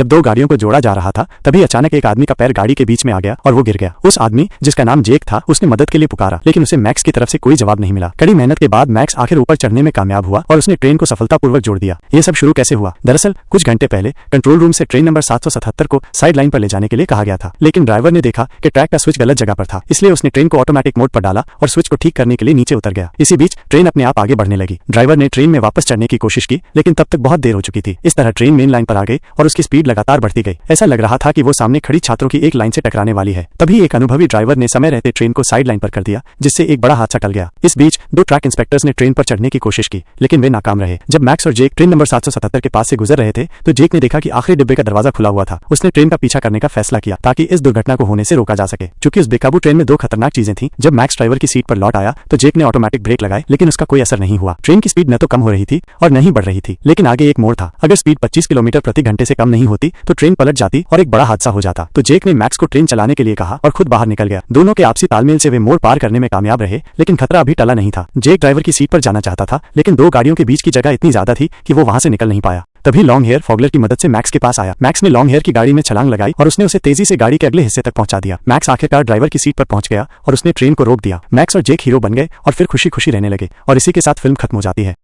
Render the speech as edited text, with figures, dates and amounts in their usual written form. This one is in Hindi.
जब दो गाड़ियों को जोड़ा जा रहा था तभी अचानक एक आदमी का पैर गाड़ी के बीच में आ गया और वो गिर गया। उस आदमी जिसका नाम जेक था उसने मदद के लिए पुकारा, लेकिन उसे मैक्स की तरफ से कोई जवाब नहीं मिला। कड़ी मेहनत के बाद मैक्स आखिर ऊपर चढ़ने में कामयाब हुआ और उसने ट्रेन को सफलतापूर्वक जोड़ दिया। ये सब शुरू कैसे हुआ? दरअसल कुछ घंटे पहले कंट्रोल रूम से ट्रेन नंबर 777 को साइड लाइन पर ले जाने के लिए कहा गया था, लेकिन ड्राइवर ने देखा कि ट्रैक का स्विच गलत जगह पर था, इसलिए उसने ट्रेन को ऑटोमेटिक मोड पर डाला और स्विच को ठीक करने के लिए नीचे उतर गया। इसी बीच ट्रेन अपने आप आगे बढ़ने लगी। ड्राइवर ने ट्रेन में वापस चढ़ने की कोशिश की, लेकिन तब तक बहुत देर हो चुकी थी। इस तरह ट्रेन मेन लाइन पर आ गई और उसकी स्पीड लगातार बढ़ती गई। ऐसा लग रहा था कि वो सामने खड़ी छात्रों की एक लाइन से टकराने वाली है। तभी एक अनुभवी ड्राइवर ने समय रहते ट्रेन को साइड लाइन पर कर दिया, जिससे एक बड़ा हादसा टल गया। इस बीच दो ट्रैक इंस्पेक्टर्स ने ट्रेन पर चढ़ने की कोशिश की, लेकिन वे नाकाम रहे। जब मैक्स और जेक ट्रेन नंबर 777 के पास से गुजर रहे थे तो जेक ने देखा कि आखिरी डिब्बे का दरवाजा खुला हुआ था। उसने ट्रेन का पीछा करने का फैसला किया ताकि इस दुर्घटना को होने से रोका जा सके। चूंकि उस बेकाबू ट्रेन में दो खतरनाक चीजें थीं, जब मैक्स ड्राइवर की सीट पर लौट आया तो जेक ने ऑटोमेटिक ब्रेक लगाए, लेकिन उसका कोई असर नहीं हुआ। ट्रेन की स्पीड न तो कम हो रही थी और न ही बढ़ रही थी, लेकिन आगे एक मोड़ था। अगर स्पीड 25 किलोमीटर प्रति घंटे से कम नहीं होती तो ट्रेन पलट जाती और एक बड़ा हादसा हो जाता। तो जेक ने मैक्स को ट्रेन चलाने के लिए कहा और खुद बाहर निकल गया। दोनों के आपसी तालमेल से वे मोड़ पार करने में कामयाब रहे, लेकिन खतरा अभी टला नहीं था। जेक ड्राइवर की सीट पर जाना चाहता था, लेकिन दो गाड़ियों के बीच की जगह इतनी ज्यादा थी कि वो वहां से निकल नहीं पाया। तभी लॉन्ग हेयर फॉगलर की मदद से मैक्स के पास आया। मैक्स ने लॉन्ग हेयर की गाड़ी में छलांग लगाई और उसने उसे तेजी से गाड़ी के अगले हिस्से तक पहुंचा दिया। मैक्स आखिरकार ड्राइवर की सीट पर पहुंच गया और उसने ट्रेन को रोक दिया। मैक्स और जेक हीरो बन गए और फिर खुशी खुशी रहने लगे और इसी के साथ फिल्म खत्म हो जाती है।